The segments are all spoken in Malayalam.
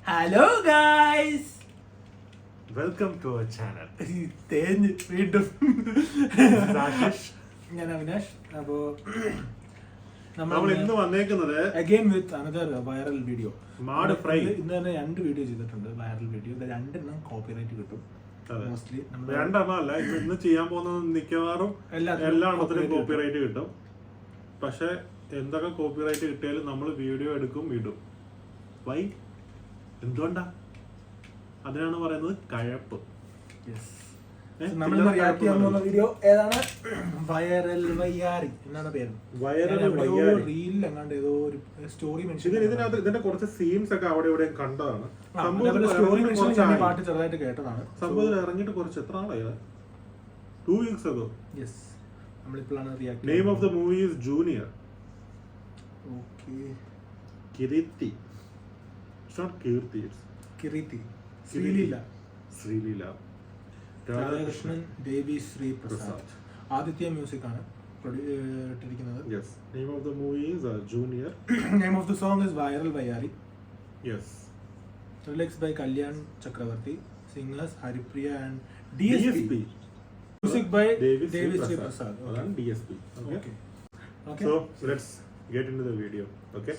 Hello guys, welcome to our channel. തേഞ്ഞ് വീണ്ടും ഞാൻ അവിനാഷ്. അപ്പോൾ നമ്മൾ ഇന്ന് വന്നേക്കുന്നത് again with another viral video. മാട് ഫ്രൈ. ഇന്ന് തന്നെ 2 വീഡിയോ ചെയ്തിട്ടുണ്ട്, വൈറൽ വീഡിയോ. 2 കോപ്പിറൈറ്റ് കിട്ടും. മോസ്റ്റ്ലി രണ്ടെണ്ണം അല്ല, ഇന്ന് ചെയ്യാൻ പോകുന്നത് മിക്കവാറും എല്ലാത്തിനും കോപ്പിറൈറ്റ് കിട്ടും. പക്ഷെ എന്തൊക്കെ കോപ്പിറൈറ്റ് കിട്ടിയാലും നമ്മൾ വീഡിയോ എടുക്കും, വിടും. വൈ? എന്തുകൊണ്ടാ? അതിനാണ് പറയുന്നത് കഴപ്പ്. നമ്മൾ റിയാക്ട് ചെയ്യാൻ പോകുന്ന വീഡിയോ ഏതാണ്? വൈറൽ വയ്യാറി എന്നാണ് പേര്. റീലിൽ എങ്ങാണ്ട് ഏതോ ഒരു സ്റ്റോറി മെൻഷൻ. ഇതിനകത്ത് ഇതിന്റെ കുറച്ച് സീൻസ് ഒക്കെ അവിടെ ഇവിടെ കണ്ടതാണ്. സ്റ്റോറി മെൻഷൻ പാട്ട് ചെറുതായിട്ട് കേട്ടതാണ്. സംഭവം ഇറങ്ങിയിട്ട് കുറച്ച് എത്ര നാളായി? 2 weeks ago. യെസ്, നമ്മളിപ്പോഴാണ് react. Name of the movie is junior. Okay. Kireeti. It's not Keerthi, it's Kireeti. Sreeleela. Sreeleela. Radhakrishnan, Devi Sri Prasad. Aditya music ആണ് ഇട്ടിരിക്കുന്നത്. Yes. Name of the movie is Junior. Name of the song is Viral Vayari. Yes. Lyrics by Kalyan Chakravarti. Singers Haripriya and DSP. Music by Devi Sri Prasad. And DSP. Okay. So let's get into the video. Okay.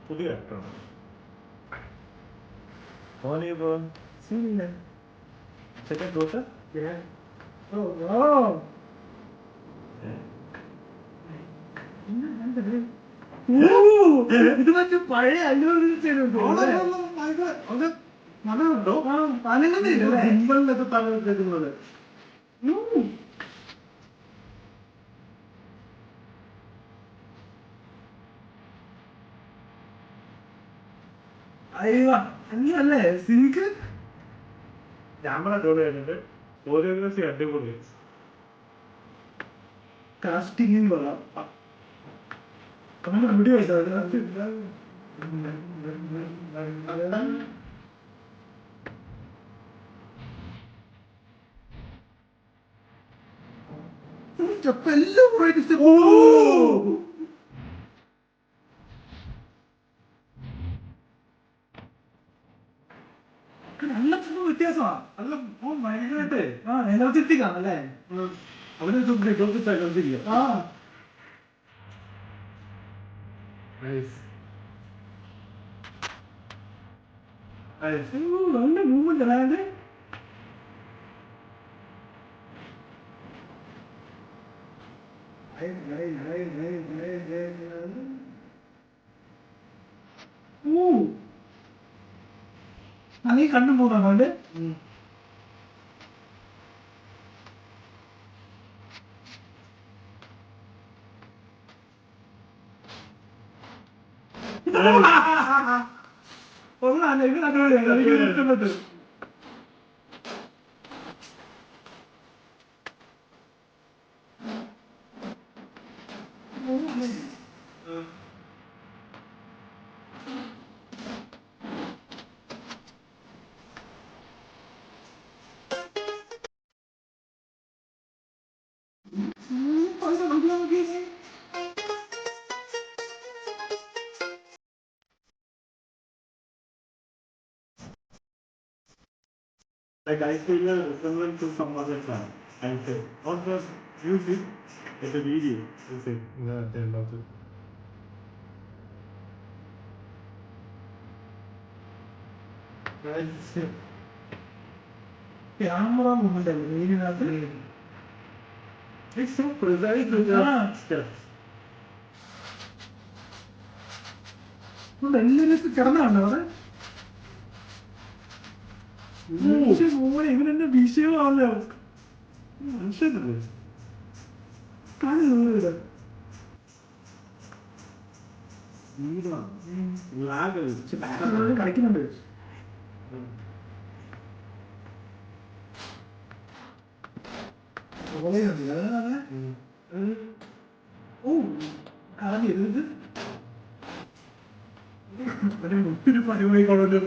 പുതിയ ആക്ടറാണ്. Second daughter? Yeah. Oh, wow. ഇത് മറ്റേ പഴയ അനുഭവത്തിലൊക്കെ തലവെക്കുന്നത്. അല്ലേ സിനിക്ക് ക്യാമറ ജോലി ചെയ്യുന്നുണ്ട്. കോറിയോഗ്രാഫി അടിപൊളി. കാസ്റ്റിംഗും കൊള്ളാം. വീഡിയോ എല്ലാം നല്ല വ്യത്യാസമാണ്. നല്ല ഭയങ്കരമായിട്ട് എനർജറ്റിക് ആണല്ലേ അവന്. നല്ല മൂവ്മെന്റ് അല്ലാതെ നീ കണ്ടു പോകുന്നുണ്ട്. ഒന്നാണ് ഇത് കണ്ടുപിടിക്കുന്നത്. Like I feel a resemblance to some other plan. And not just music, it's a video. You see, at the end of it. Camera movement അല്ലേ ഇതിനകത്ത്. It's so precise with the steps. എല്ലാരും കിടന്നാണോ അവിടെ? ഇവനെന്നെ വിഷയമാണല്ലോ. മനുഷ്യനല്ലേ കളിക്കുന്നുണ്ട്. കളഞ്ഞിരുന്നത് ഒത്തിരി പരിപാടി കൊണ്ടു.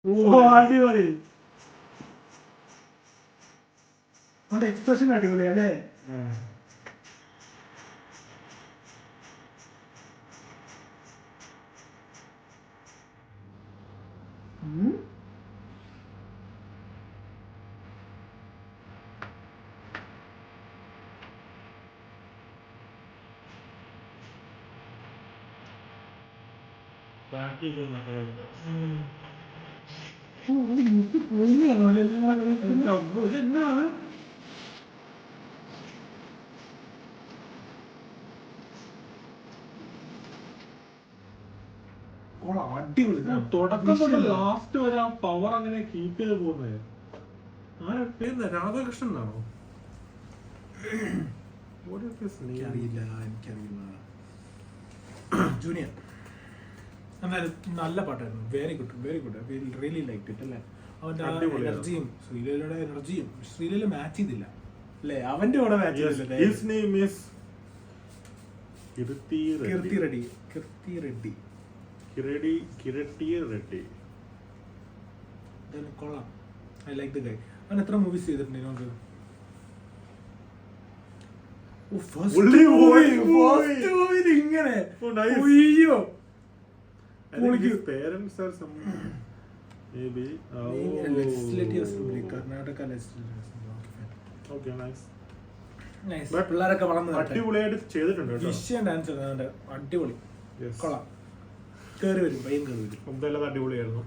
അടിപൊളി. എക്സ്പ്രഷൻ അടിപൊളി അല്ലേ? അടിപൊളി. തുടക്കം തൊട്ട് ലാസ്റ്റ് വരെ ആ പവർ അങ്ങനെ കീപ്പ് ചെയ്ത് പോകുന്നത്. ആരാ രാധാകൃഷ്ണൻ എന്നാണോ? എനിക്കറിയില്ല. ജൂനിയർ. എന്നാലും നല്ല പാട്ടായിരുന്നു. Very good, very good. Really like it അല്ലേ? അവന്റെ എനർജിയും ശ്രീലീലയുടെ എനർജിയും ശ്രീലീല മാച്ച് ചെയ്തില്ല അല്ലേ? അവന്റെ കൂടെ മാച്ച് ചെയ്തില്ല. കീർത്തി റെഡ്ഡി. കൊള്ളാം. ഐ ലൈക്ക് ദ ഗൈ. അവൻ എത്ര മൂവീസ് ചെയ്തിട്ടുണ്ട് ഇതിനോട്? ഇങ്ങനെ parents are some maybe legislative assembly, Karnataka legislative assembly. Okay, nice. പിള്ളേരൊക്കെ വളർന്നു അടിപൊളിയായിട്ട് ചെയ്തിട്ടുണ്ട്. വിഷയം ഡാൻസ് അടിപൊളി. കൊള്ളാം. കേറി വരും, പയ്യൻ കേറി വരും. എന്തായാലും അടിപൊളിയായിരുന്നു.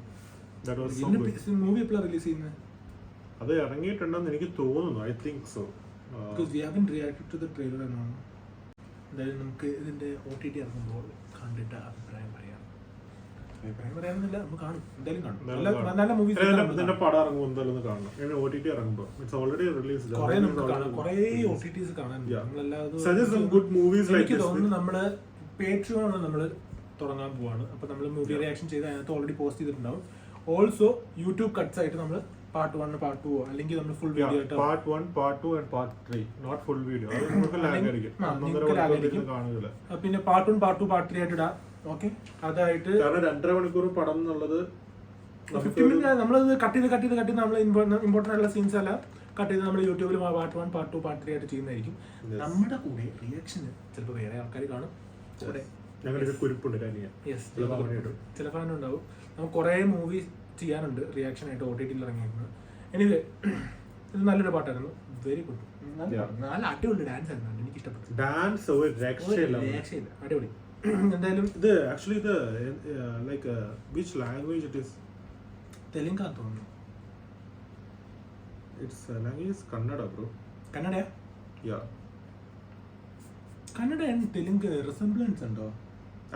മൂവി എപ്പോഴാണ് റിലീസ് ചെയ്യുന്നത്? അത് ഇറങ്ങിയിട്ടുണ്ടെന്ന് എനിക്ക് തോന്നുന്നു. I think so. Because we haven't reacted to the trailer എന്നാണ്. എന്തായാലും നമുക്ക് ഇതിന്റെ OTT ഇറങ്ങുമ്പോൾ കണ്ടിട്ട് അഭിപ്രായം പറയാം. അഭിപ്രായം പറയാനൊന്നുമില്ല, നമ്മൾ കാണും. എന്തായാലും കാണും. നല്ല മൂവീസ് ഇതിന്റെ പടം ഇറങ്ങുമ്പോൾ എന്തായാലും ഒന്ന് കാണണം. OTT ഇറങ്ങുമ്പോൾ ഇറ്റ്സ് ഓൾറെഡി റിലീസ്ഡ്. കുറേ OTTs കാണാനുണ്ട്. എനിക്ക് തോന്നുന്നു നമ്മള് Patreon നമ്മള് തുടങ്ങാൻ പോവാണ്. അപ്പൊ നമ്മൾ മൂവി റിയാക്ഷൻ ചെയ്ത് അതിനകത്ത് ഓൾറെഡി പോസ്റ്റ് ചെയ്തിട്ടുണ്ടാവും. ഓൾസോ യൂട്യൂബ് കട്ട്സ് ആയിട്ട് നമ്മൾ പാർട്ട് 1 പാർട്ട് 2 അല്ലെങ്കിൽ നമ്മൾ ഫുൾ വീഡിയോ ആയിട്ട് part 1 part 2 and part 3 not full video. അത് നമുക്ക് ലാഗ് ആയിരിക്കും. കാണുന്നില്ല. പിന്നെ പാർട്ട് 1 പാർട്ട് 2 പാർട്ട് 3 ആയിട്ട് ഇടാം. ഓക്കെ, അതായിട്ട് കാരണം 2.5 മണിക്കൂർ പടം എന്നുള്ളത് 15 മിനിറ്റ് നമ്മളത് കട്ട് ചെയ്ത് നമ്മൾ ഇമ്പോർട്ടൻ്റ് ആയിട്ടുള്ള സീൻസ് എല്ലാം കട്ട് ചെയ്ത് നമ്മൾ യൂട്യൂബിൽ പാർട്ട് 1 പാർട്ട് 2 പാർട്ട് 3 ആയിട്ട് ചെയ്യുന്നതായിരിക്കും. നമ്മുടെ കൂടെ റിയാക്ഷന് ചിലപ്പോൾ വേറെ ആൾക്കാർ കാണും. ചില ഫാനുണ്ടാവും. നമുക്ക് കുറേ മൂവി ചെയ്യാനുണ്ട് റിയാക്ഷൻ ആയിട്ട് OTT ഇറങ്ങിയിരിക്കുന്നത്. എനിവേ ഇത് നല്ലൊരു പാട്ടായിരുന്നു. Very good. നല്ല അടിപൊളി ഡാൻസ് ആയിരുന്നു. എനിക്ക് ഇഷ്ടപ്പെട്ടു. ഡാൻസ് അടിപൊളി. എന്തായാലും ഇത് ആക്ച്വലി ഇത് like which language it is? തെലുങ്കാന്ന് തോന്നുന്നു. It's language Kannada bro. Kannada? Yeah. Kannada and Telugu resemblance ഉണ്ടോ?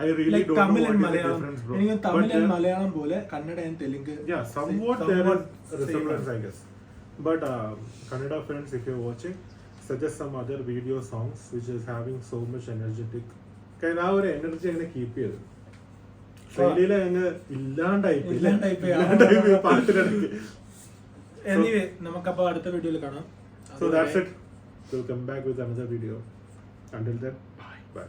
I really don't know what is the difference, bro. എനിക്ക് തമിഴ് ആൻഡ് മലയാളം പോലെ Kannada and Telugu somewhat there is resemblance, I guess. But Kannada friends, if you're watching, suggest some other video songs which is having so much energetic. കാരണം ആ ഒരു എനർജി അങ്ങനെ കീപ്പ് ചെയ്ത് ശൈലിയിലെ അങ്ങ് ഇല്ലാണ്ടായി പാട്ടിനിടയ്ക്ക്. എനിവേ നമുക്കപ്പോൾ അടുത്ത വീഡിയോയിൽ കാണാം. So that's it. We'll come back with another video. Until then, bye.